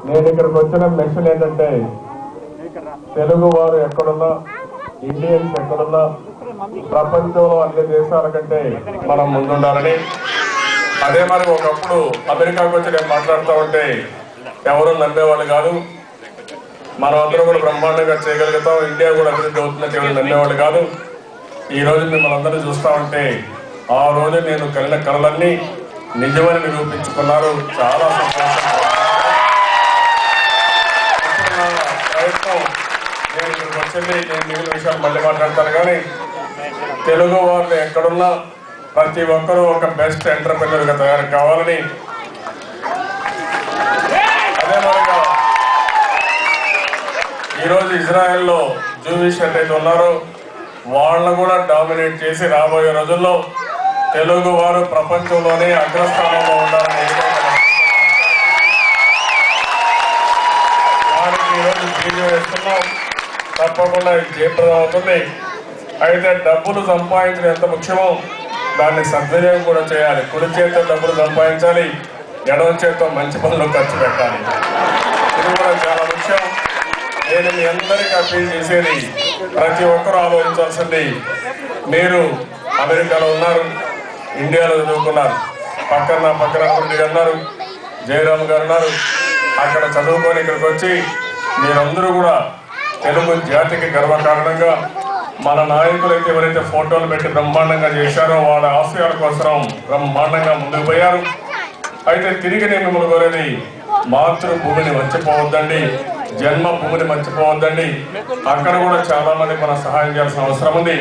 నేను ఇక్కడికి వచ్చిన మిషన్ ఏంటంటే తెలుగు వారు ఎక్కడున్నా, ఇండియన్స్ ఎక్కడున్నా ప్రపంచంలో అన్ని దేశాల కంటే మనం ముందుండాలని. అదే మరి ఒకప్పుడు అమెరికాకు వచ్చి నేను మాట్లాడుతూ ఉంటే ఎవరు నమ్మేవాళ్ళు కాదు. మనం అందరూ కూడా బ్రహ్మాండంగా చేయగలుగుతాం, ఇండియా కూడా అభివృద్ధి అవుతుందని ఎవరు నమ్మేవాళ్ళు కాదు. ఈ రోజు మిమ్మల్ని అందరూ చూస్తూ ఉంటే ఆ రోజు నేను కలిగిన కళలన్నీ నిజమని నిరూపించుకున్నారు. చాలా ప్రయత్నం. నేను ఇక్కడికి వచ్చింది, నేను మిగిలిన విషయాలు మళ్ళీ మాట్లాడతాను. కానీ తెలుగు వాళ్ళు ఎక్కడున్నా ప్రతి ఒక్కరూ ఒక బెస్ట్ ఎంటర్‌ప్రెన్యూర్‌గా తయారు కావాలని, అదే మరిగా ఈరోజు ఇజ్రాయెల్లో జూయిష్ ఎంతైతే ఉన్నారో వాళ్ళను కూడా డామినేట్ చేసి రాబోయే రోజుల్లో తెలుగు వారు ప్రపంచంలోనే అగ్రస్థానంలో ఉండాలని వారికి ఈరోజు బీజం వేస్తున్నాం. తప్పకుండా ఇది జయప్రదం అవుతుంది. అయితే డబ్బులు సంపాదించడం ఎంత ముఖ్యమో దాన్ని సద్వినియోగం కూడా చేయాలి. కుడి చేతితో డబ్బులు సంపాదించాలి, ఎడవ చేతితో మంచి పనులు ఖర్చు పెట్టాలి. ఇది కూడా చాలా ముఖ్యం. నేను మీ అందరికీ అప్పీల్ చేసేది, ప్రతి ఒక్కరూ ఆలోచించాల్సింది, మీరు అమెరికాలో ఉన్నారు, ఇండియాలో చదువుకున్నారు, పక్కన అభివృద్ధి అన్నారు, జయరామ్ గారు ఉన్నారు, అక్కడ చదువుకొని ఇక్కడికి వచ్చి మీరందరూ కూడా తెలుగు జాతికి గర్వకారణంగా మన నాయకులైతే ఎవరైతే ఫోటోలు పెట్టి బ్రహ్మాండంగా చేశారో వాళ్ళ ఆశయాల కోసం బ్రహ్మాండంగా ముందుకు పోయారు. అయితే తిరిగి నేను మిమ్మల్ని కోరేది, మాతృభూమిని మర్చిపోవద్దండి, జన్మభూమిని మర్చిపోవద్దండి. అక్కడ కూడా చాలా మంది మనం సహాయం చేయాల్సిన అవసరం ఉంది.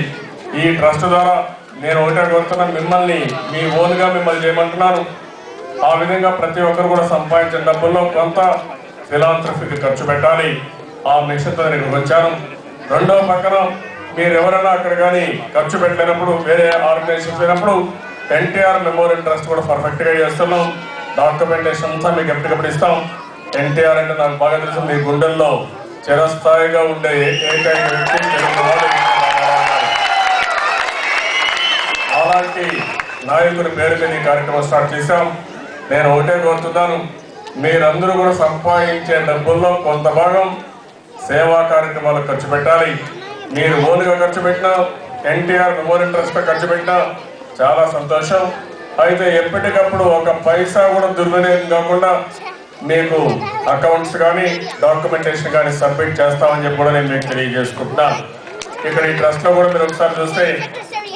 ఈ ట్రస్ట్ ద్వారా నేను ఒకటే కోరుతున్నాను, మిమ్మల్ని మీ ఓన్గా మిమ్మల్ని చేయమంటున్నాను. ఆ విధంగా ప్రతి ఒక్కరు కూడా సంపాదించిన డబ్బుల్లో కొంత ఫిలాంథ్రఫీకి ఖర్చు పెట్టాలి. ఆ మిషన్తో నేను వచ్చాను. రెండో పక్కన మీరు ఎవరైనా అక్కడ కానీ ఖర్చు పెట్టలేనప్పుడు, వేరే ఆర్గనైజేషన్ అయినప్పుడు ఎన్టీఆర్ మెమోరియల్ ట్రస్ట్ కూడా పర్ఫెక్ట్గా చేస్తున్నాం. డాక్యుమెంటేషన్ అంతా మీకు ఎప్పటికప్పుడు ఇస్తాం. ఎన్టీఆర్ అంటే నాకు బాగా తెలుసు, మీ గుండెల్లో చిరస్థాయిగా ఉండే ఏకైక వ్యక్తి తెలుగు వాడు. అలాంటి నాయకుడి పేరు మీద ఈ కార్యక్రమం స్టార్ట్ చేశాం. నేను ఒకటే కోరుతున్నాను, మీరందరూ కూడా సంపాదించే డబ్బుల్లో కొంత భాగం సేవా కార్యక్రమాలకు ఖర్చు పెట్టాలి. మీరు ఓన్గా ఖర్చు పెట్టినా, ఎన్టీఆర్ మెమోరియల్ ట్రస్ట్ ఖర్చు పెట్టినా చాలా సంతోషం. అయితే ఎప్పటికప్పుడు ఒక పైసా కూడా దుర్వినియోగం కాకుండా మీకు అకౌంట్స్ కానీ డాక్యుమెంటేషన్ కానీ సబ్మిట్ చేస్తామని చెప్పి కూడా నేను మీకు తెలియజేసుకుంటున్నాను. ఇక్కడ ఈ ట్రస్ట్లో కూడా మీరు ఒకసారి చూస్తే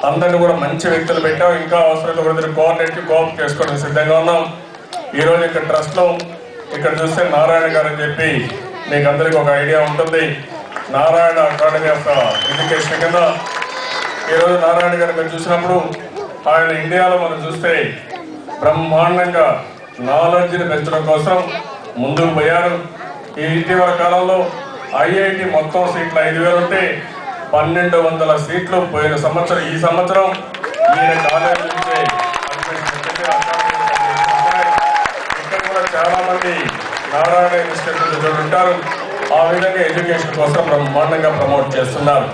అందరినీ కూడా మంచి వ్యక్తులు పెట్టాం. ఇంకా అవసరమైతే కూడా మీరు కోఆప్ చేసుకోవడానికి సిద్ధంగా ఉన్నాం. ఈరోజు ఇక్కడ ట్రస్ట్లో ఇక్కడ చూస్తే నారాయణ గారు అని చెప్పి మీకు అందరికీ ఒక ఐడియా ఉంటుంది. నారాయణ అకాడమీ ఆఫ్ ఎడ్యుకేషన్ కింద ఈరోజు నారాయణ గారు మీరు చూసినప్పుడు ఆయన ఇండియాలో మనం చూస్తే బ్రహ్మాండంగా నాలెడ్జ్ని పెంచడం కోసం ముందుకు పోయారు. ఈ ఇటీవల కాలంలో ఐఐటి మొత్తం సీట్లు 5,000 ఉంటే 1,200 సీట్లు పోయిన సంవత్సరం, ఈ సంవత్సరం ఈయన కాలేజీ నుంచే ఇక్కడ కూడా చాలా మంది నారాయణ ఇన్స్టిట్యూట్ ఉంటారు. ఆ విధంగా ఎడ్యుకేషన్ కోసం బ్రహ్మాండంగా ప్రమోట్ చేస్తున్నారు.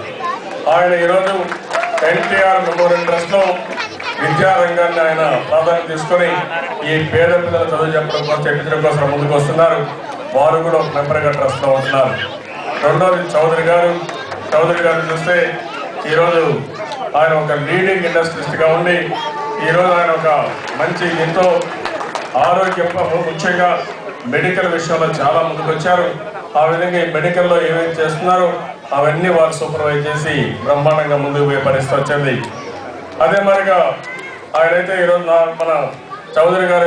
ఆయన ఈరోజు ఎన్టీఆర్ మెమోరియల్ ట్రస్ట్లో విద్యారంగాన్ని ఆయన ప్రాధాన్యత తీసుకొని ఈ పేద పిల్లల చదువు చెప్పించడం కోసం ముందుకు వస్తున్నారు. వారు కూడా ఒక మెంబర్గా ట్రస్ట్లో ఉంటున్నారు. రెండోది చౌదరి గారు చూస్తే ఈరోజు ఆయన ఒక లీడింగ్ ఇండస్ట్రిస్ట్గా ఉండి ఈరోజు ఆయన ఒక మంచి ఎంతో ఆరోగ్యం ముఖ్యంగా మెడికల్ విషయంలో చాలా ముందుకు వచ్చారు. ఆ విధంగా ఈ మెడికల్లో ఏమేమి చేస్తున్నారో అవన్నీ వారు సూపర్వైజ్ చేసి బ్రహ్మాండంగా ముందుకు పోయే పరిస్థితి వచ్చింది. అదే మరిగా ఆయనైతే ఈరోజు మన చౌదరి గారు